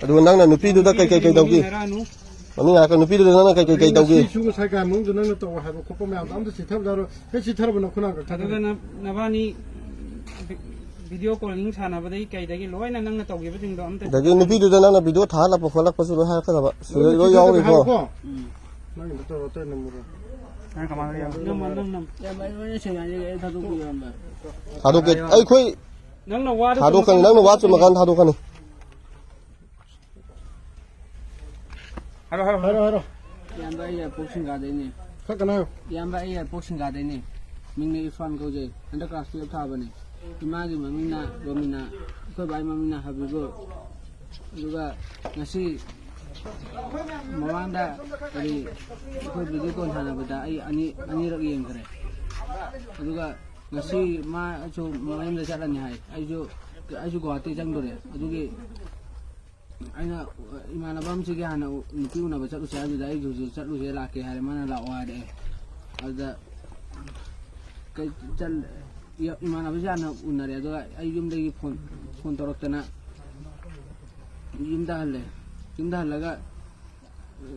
ꯑꯗꯨ ꯅꯪꯅ ꯅꯨꯄꯤꯗꯨꯗ ꯀꯩ ꯇꯧꯒꯤ ꯃꯃꯤꯡ ꯍꯥꯏꯔꯒ ꯅꯨꯄꯤꯗꯨꯗ ꯅꯪꯅ ꯀꯩ ꯇꯧꯒꯤ ꯁꯤꯁꯨ ꯁꯥꯏꯀꯥꯏ ꯃꯅꯨꯡꯗ ꯅꯪꯅ ꯇꯧ ꯍꯥꯏꯕ ꯈꯣꯠꯄ ꯃꯌꯥꯝꯗꯣ ꯑꯝꯇ ꯆꯤꯊꯕꯗ ꯍꯦꯛ ꯆꯤꯊꯔꯕꯅ ꯈꯨꯅꯥꯡ ꯑꯗꯨꯒ ꯅꯕꯥꯅꯤ ꯚꯤꯗꯤꯑꯣ ꯀꯣꯂꯤꯡ ꯁꯥꯟꯅꯕꯗꯒꯤ ꯀꯩꯗꯒꯤ ꯂꯣꯏꯅ ꯅꯪꯅ ꯇꯧꯈꯤꯕꯁꯤꯡꯗꯣ ꯑꯝꯇ ꯑꯗꯒꯤ ꯅꯨꯄꯤꯗꯨꯗ ꯅꯪꯅ ꯚꯤꯗꯤꯑꯣ ꯊꯥꯍꯜꯂꯛꯄ ꯈꯣꯠꯂꯛꯄꯁꯨ ꯂꯣꯏ ꯍꯥꯏꯔꯛꯀꯗꯕ ꯁꯤꯗ ꯂꯣꯏ ꯌꯥꯎꯔꯤꯀꯣ ꯅꯪꯒꯤꯗ ꯇꯧꯔ ꯇꯩ ꯅꯝꯕꯔꯣ ꯊꯥꯗꯣꯛꯀꯦ ꯑꯩꯈꯣꯏ ꯊꯥꯗꯣꯛꯀꯅꯤ ꯅꯪꯅ ꯋꯥ ꯆꯨꯝꯃꯀꯥꯟꯗ ꯊꯥꯗꯣꯛꯀꯅꯤ ꯍꯥꯏꯔꯣ ꯏꯌꯥꯝꯕ ꯑꯩ ꯄꯣꯛꯁꯤꯡꯒꯥꯗꯩꯅꯤ ꯈꯛꯀꯅ ꯏꯌꯥꯝꯕ ꯑꯩ ꯄꯣꯛꯁꯤꯡꯒꯥꯗꯩꯅꯤ ꯃꯤꯡꯅ ꯏꯔꯐꯥꯟ ꯀꯧꯖꯩ ꯍꯟꯗꯛ ꯀ꯭ꯂꯥꯁ 12 ꯊꯥꯕꯅꯤ 이마기 맘이나 롬이나 그 바이 맘이나 하비고 누가 다시 뭐한다 우리 그 비디오 하나보다 아니라고 얘기 그래 누가 다시 마저 뭐인데 잘하니 하이 아주 고아티 정도래 아주기 아이나 이마나 밤지게 하나 누구나 버차도 사야지다 이 조지 차도 제 라케 하래 만나 라와데 아자 그잘 이마나 버자나 운나래 아주가 아이금데기 폰 떨었잖아 임다 할래가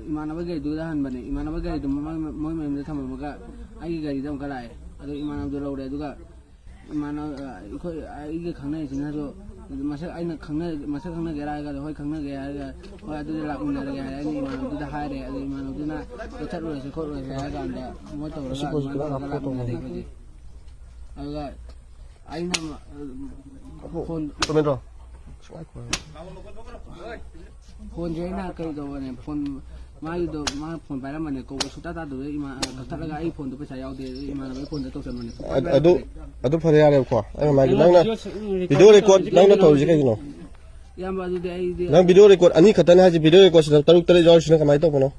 이마나바 가이두다 한번에 이마나바 가이두 뭐면 담아먹가 아이 가이두 가라에 아주 이마나도 라우래 아주가 이마나 이게 강나에 지나서 마사 아이나 마사 강나 게라가 호이 강나 게라가 호이 아주 라운나래 아니 이마나도 다 하래 아주 이마나도나 차로에서 코로에서 해가 안다 뭐 떠오르가 아가 아이나 폰 그러면서 폰 제나 그래도네 폰 마이도 폰 바람만에 거 수다다도 이마 갖다가 아이폰도 배차 야우데 이마나 폰도 또 아도 파래 야래고 아이 마이 낭나 비디오 레코드 낭나 터지 그기노 야마도데 아이데 낭 비디오 레코드 아니 같다네 하지 비디오 레코드 따룩 따르 저시나 가마이 떠보노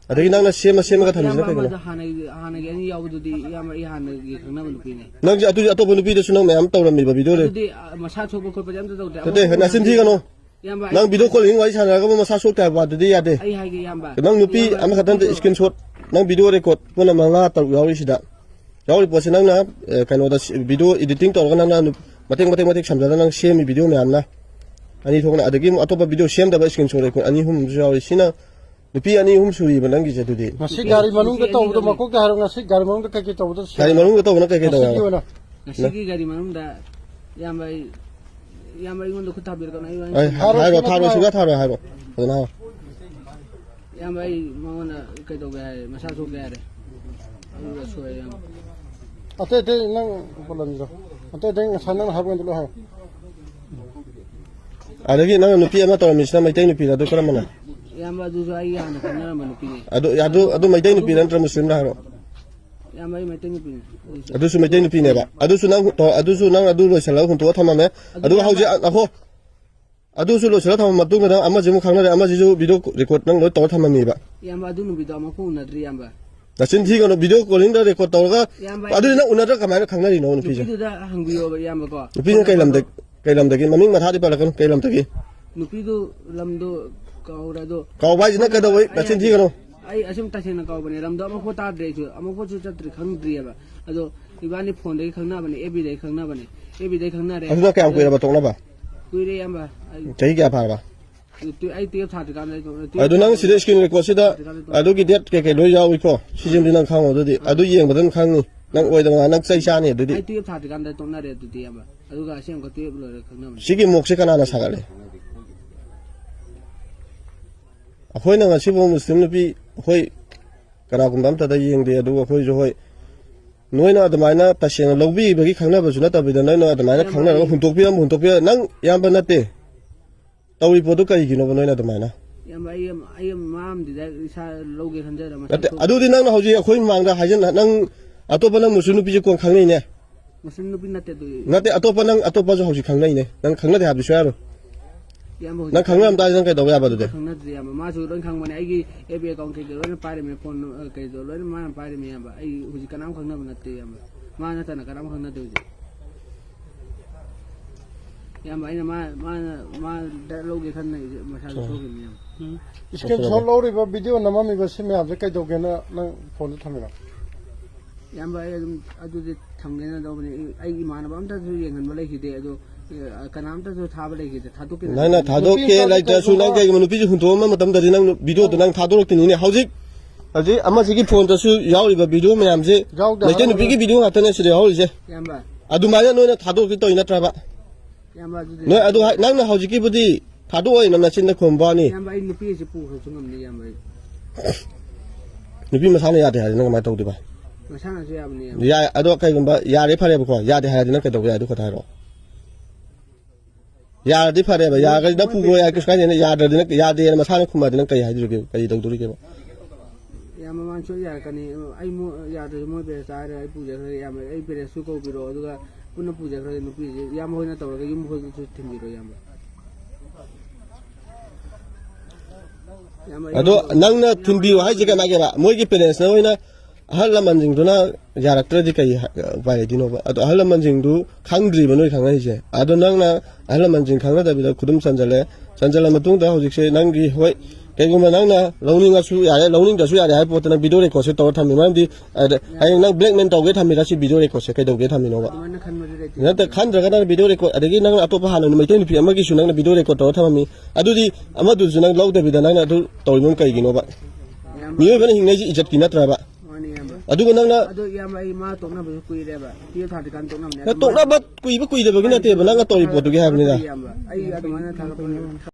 아더기 낭나 세마가 탐지나 그기노 하나게 아니 야우도디 야마 이 하나게 강나만 누피네 낭지 아투지 아토 누피도스 낭 매암 떠오랍니다 비디오레 아두디 마사 초고 콜 빠잠도 도데 그때 나신 티가노 낭 비디오 콜링 와이 사나가 뭐 마사 속다 하바드디 야데 아이 하게 얌바 낭 누피 아마 같던데 스크린샷 낭 비디오 레코드 보나 망가 따룩 야우리시다 야우리 보시 낭나 카노다 비디오 에디팅 떠가 낭나 마탱 삼자다 낭 세미 비디오 매암나 아니 토그나 아더기 아토바 비디오 셈다 바 스크린샷 레코드 아니 훔 야우리 시나 누피 아니 훔 수리 బండం기 제도디 마시 가리 마룽가 떠오도 막고 가로 가시 가리 마룽가 까기 떠오도 가리 마룽가 떠오나 까기 떠오나 시기 가리 마룽다 얌바 이건도 그 답이라 나 하이로 타로 수가 타로 하이로 그러나 얌바 이 뭐나 그도 게 마사소 게 아래 아무가 소야 어때 난 볼란다 어때 사는 하고는 하 아더기 난 누피 아마 떠 미스나 마이테 누피라도 그러면은 얌바 두조 아이 하나 그나라 마누피네 아도 마이테 누피란 트라 무슬림 하로 얌바 이 마이테 누피네 아두수 마이테 누피네바 아두수 난 아두 로살라 혼토 타마메 아두 하우지 아코 아두수 로살라 타마 마뚱가 아마 지금 강나래 아마 지주 비디오 레코드 난 로 떠 타마미바 얌바 두는 비디오 아마 코나드리 얌바 나신 티가노 비디오 콜링다 레코드 떠가 아두나 우나다 가마나 강나리 노는 피자 누피도다 한구요 얌바 거 누피는 kailamdagi maming mathadi palakan kailamdagi nupido lamdo kaurado kawbaji kada wai nasin thigano ai asum tasena kawbane lamdo amako ta dreju amako chu chatri khangdri aba ado ibani phone dei khangna bane ebi dei khangna re asuna kya kuira ba tongna ba kuire yamba chai kya phar ba tu ai tiap thad kan lai adu nang sida screen record sida adu gi det ke loi yawi ko sijim dinang khango dudi adu yeng badan khangni nang oidama nang chai chani dudi ai tiap thad kan lai tongna re dudi yamba aduga asem ko tiap lo re khangna sigi mokse kanana sagale akhoi na ngasi bo muslim nupi hoi kana kumdam ta da yeng de adu akhoi jo hoi noina admaina tasena lobbi bagi khangna ba juna ta bi da noina admaina khangna ro huntok pi nang yam ba nate tawi podu kai gino ba noina admaina yam ai mam di da isa loge khanja da ma adu di nang hauji akhoi mangda hajen nang atopa nang muslim nupi ji kon khangnei ne muslim nupi nate atopa jo hauji khangnei ne nang khangna de habdi sharo nang khangna am ta nang kai dawa ba de khangna de yam ma ju ron khang mane ai gi ebi account ke ron pare me phone kai do ron ma pare me yam ai huji kanam khangna ba nate yam ma na ta na kanam khangna de huji yam ai ma da loge khan nei ma sa so gi yam इसके सब लौरी बा video नमा मी बस में आप कई दोगे ना ना फोन थमेरा ꯏꯌꯥꯝꯕ ꯑꯩ ꯑꯗꯨꯝ ꯑꯗꯨꯗꯤ ꯊꯝꯒꯦꯅ ꯇꯧꯕꯅꯤ ꯑꯩ ꯏꯃꯥꯟꯅꯕ ꯑꯝꯇꯁꯨ ꯌꯦꯡꯍꯟꯕ ꯂꯩꯈꯤꯗꯦ ꯑꯗꯣ ꯀꯅꯥꯝꯇꯁꯨ ꯊꯥꯕ ꯂꯩꯈꯤꯗꯦ ꯊꯥꯗꯣꯛꯀꯦ ꯅꯪꯅ ꯊꯥꯗꯣꯛꯀꯦ ꯂꯩꯇ꯭ꯔꯁꯨ ꯅꯪ ꯀꯩꯒꯨꯝꯕ ꯅꯨꯄꯤꯁꯤ ꯍꯨꯟꯇꯣꯛꯑꯝꯕ ꯃꯇꯝꯗꯗꯤ ꯅꯪ ꯚꯤꯗꯤꯑꯣꯗꯣ ꯅꯪ ꯊꯥꯗꯣꯔꯛꯇꯣꯏꯅꯤꯅꯦ ꯍꯧꯖꯤꯛ ꯑꯃꯁꯤꯒꯤ ꯐꯣꯟꯗꯁꯨ ꯌꯥꯎꯔꯤꯕ ꯚꯤꯗꯤꯑꯣ ꯃꯌꯥꯝꯁꯦ ꯃꯩꯇꯩ ꯅꯨꯄꯤꯒꯤ ꯚꯤꯗꯤꯑꯣ ꯉꯥꯛꯇꯅꯦ ꯁꯤꯗ ꯌꯥꯎꯔꯤꯁꯦ ꯏꯌꯥꯝꯕ ꯑꯗꯨꯃꯥꯏꯅ ꯅꯣꯏꯅ ꯊꯥꯗꯣꯛꯀꯦ ꯇꯧꯔꯤ ꯅꯠꯇ꯭ꯔꯕ ꯏꯌꯥꯝꯕ ꯑꯗꯨꯗꯤ ꯅꯣꯏ ꯑꯗꯨ ꯅꯪꯅ ꯍꯧꯖꯤꯛꯀꯤꯕꯨꯗꯤ ꯊꯥꯗꯣꯛꯑꯣꯏ ꯅꯪ ꯅꯆꯤꯟꯗ ꯈꯨꯝꯕꯅꯤ ꯏꯌꯥꯝꯕ ꯑꯩ ꯅꯨꯄꯤ ꯑꯁꯤ ꯄꯨꯈ꯭ꯔꯁꯨ ꯉꯝꯅꯤ ꯏꯌꯥꯝꯕ ꯑꯩ ꯅꯨꯄꯤ ꯃꯁꯥꯅ ꯌꯥꯗꯦ ꯍꯥꯏꯔꯗꯤ ꯅꯪ ꯀꯃꯥꯏꯅ ꯇꯧꯗꯣꯏꯕ ꯃꯁꯥꯅꯁꯨ ꯌꯥꯕꯅꯤ ꯏꯌꯥꯝꯕ ꯌꯥꯏ ꯑꯗꯣ ꯀꯩꯒꯨꯝꯕ ꯌꯥꯔꯦ ꯐꯔꯦꯕꯀꯣ ꯌꯥꯗꯦ ꯍꯥꯏꯔꯗꯤ ꯅꯪ ꯀꯩꯗꯧꯕ ꯌꯥꯏ ꯑꯗꯨ ꯈꯛꯇ ꯍꯥꯏꯔꯛꯑꯣ ꯌꯥꯔꯗꯤ ꯐꯔꯦꯕ ꯌꯥꯔꯒꯗꯤ ꯅꯪ ꯄꯨꯈ꯭ꯔꯣ ꯌꯥꯏ ꯀꯩꯁꯨ ꯀꯥꯏꯗꯦ ꯌꯥꯗ꯭ꯔꯗꯤ ꯅꯪ ꯌꯥꯗꯦꯅ ꯃꯁꯥꯅ ꯈꯨꯝꯃꯗꯤ ꯅꯪ ꯀꯩ ꯍꯥꯏꯗꯣꯔꯤꯒꯦ ꯀꯔꯤ ꯇꯧꯗꯣꯔꯤꯒꯦꯕ ꯏꯌꯥꯝꯕ ꯃꯥꯅꯁꯨ ꯌꯥꯔꯛꯀꯅꯤ ꯑꯩ ꯌꯥꯗ꯭ꯔꯁꯨ ꯃꯣꯏ ꯄꯦꯔꯦꯁ ꯆꯥꯔꯦ ꯑꯩ ꯄꯨꯖꯈ꯭ꯔꯒꯦ ꯏꯌꯥꯝꯕ ꯑꯩ ꯄꯦꯔꯦꯁꯁꯨ ꯀꯧꯕꯤꯔꯛꯑꯣ ꯑꯗꯨꯒ ꯄꯨꯟꯅ ꯄꯨꯖꯈ꯭ꯔꯒꯦ ꯅꯨꯄꯤꯁꯤ ꯏꯌꯥꯝꯕ ꯍꯣꯏꯅ ꯇꯧꯔꯒ ꯌꯨꯝ ꯍꯣꯏꯗꯁꯨ ꯊꯤꯟꯕꯤꯔꯣ ꯏꯌꯥꯝꯕ ꯑꯗꯣ ꯅꯪꯅ ꯊꯤꯟꯕꯤꯌꯨ ꯍꯥꯏꯁꯦ ꯀꯃꯥꯏꯅ ꯃꯣꯏꯒꯤ ꯄꯦꯔꯦꯟꯁꯅ ꯑꯣꯏꯅ ꯑꯍꯜ ꯂꯃꯟꯁꯤꯡꯗꯨꯅ ꯌꯥꯔꯛꯇ꯭ꯔꯗꯤ ꯀꯩ ꯎꯄꯥꯏ ꯂꯩꯗꯣꯏꯅꯣꯕ ꯑꯗꯣ ꯑꯍꯜ ꯂꯃꯟꯁꯤꯡꯗꯨ ꯈꯪꯗ꯭ꯔꯤꯕ ꯅꯣꯏ ꯈꯪꯉꯛꯏꯁꯦ ꯑꯗꯣ ꯅꯪꯅ ꯑꯍꯜ ꯂꯃꯟꯁꯤꯡ ꯈꯪꯅꯗꯕꯤꯗ ꯈꯨꯗꯨꯝ ꯆꯟꯖꯜꯂ ꯃꯇꯨꯡꯗ ꯍꯧꯖꯤꯛꯁꯦ ꯅꯪꯒꯤ ꯍꯣꯏ ꯀꯩꯒꯨꯝꯕ ꯅꯪꯅ ꯂꯧꯅꯤꯡꯉꯁꯨ ꯌꯥꯔꯦ ꯂꯧꯅꯤꯡꯗ꯭ꯔꯁꯨ ꯌꯥꯔꯦ ꯍꯥꯏꯕ ꯄꯣꯠꯇꯨ ꯅꯪ ꯚꯤꯗꯤꯑꯣ ꯔꯦꯀꯣꯔꯗꯁꯦ ꯇꯧꯔ ꯊꯝꯃꯤ ꯃꯔꯝꯗꯤ ꯍꯌꯦꯡ ꯅꯪ ꯕ꯭ꯂꯦꯛꯃꯦꯟ ꯇꯧꯒꯦ ꯊꯝꯃꯤꯔ ꯁꯤ ꯚꯤꯗꯤꯑꯣ ꯔꯦꯀꯣꯔꯗꯁꯦ ꯀꯩꯗꯧꯒꯦ ꯊꯝꯃꯤꯅꯣꯕ ꯑꯗꯨꯃꯥꯏꯅ ꯈꯟꯕꯗꯤ ꯂꯩꯇꯦ ꯅꯠꯇ ꯈꯟꯗ꯭ꯔꯒ ꯅꯪ ꯚꯤꯗꯤꯑꯣ ꯔꯦꯀꯣꯔꯗ ꯑꯗꯒꯤ ꯅꯪꯅ ꯑꯇꯣꯞꯄ ꯍꯥꯟꯅ ꯃꯩꯇꯩ ꯅꯨꯄꯤ ꯑꯃꯒꯤꯁꯨ ꯅꯪꯅ ꯚꯤꯗꯤꯑꯣ ꯔꯦꯀꯣꯔꯗ ꯇꯧꯔ ꯊꯝꯃꯝꯃꯤ ꯑꯗꯨꯗꯤ ꯑꯃꯗꯨꯁꯨ ꯅꯪ ꯂꯧꯗꯕꯤꯗ ꯅꯪꯅ ꯑꯗꯨ ꯇꯧꯔꯤꯕ ꯀꯩꯒꯤꯅꯣꯕ ꯃꯤꯑꯣꯏꯕꯅ ꯍꯤꯡꯅꯩꯁꯤ ꯏꯖꯠꯀꯤ ꯅꯠꯇ꯭ꯔꯕ ꯃꯥꯅꯤ ꯏꯌꯥꯝꯕ ꯑꯗꯨꯒ ꯅꯪꯅ ꯑꯗꯣ ꯏꯌꯥꯝꯕ ꯑꯩ ꯃꯥ ꯇꯣꯛꯅꯕꯁꯨ ꯀꯨꯏꯔꯦꯕ ꯄꯤꯌꯣ ꯊꯥꯗ꯭ꯔꯤꯀꯥꯟ ꯇꯣꯛꯅꯕꯅꯦ ꯇꯣꯛꯅꯕ ꯀꯨꯏꯕ ꯀꯨꯏꯗꯕꯒꯤ ꯅꯠꯇꯦꯕ ꯅꯪꯅ ꯇꯧꯔꯤ ꯄꯣꯠꯇꯨꯒꯤ ꯍꯥꯏꯕꯅꯤꯗ ꯏꯌꯥꯝꯕ ꯑꯩ ꯑꯗꯨꯃꯥꯏꯅ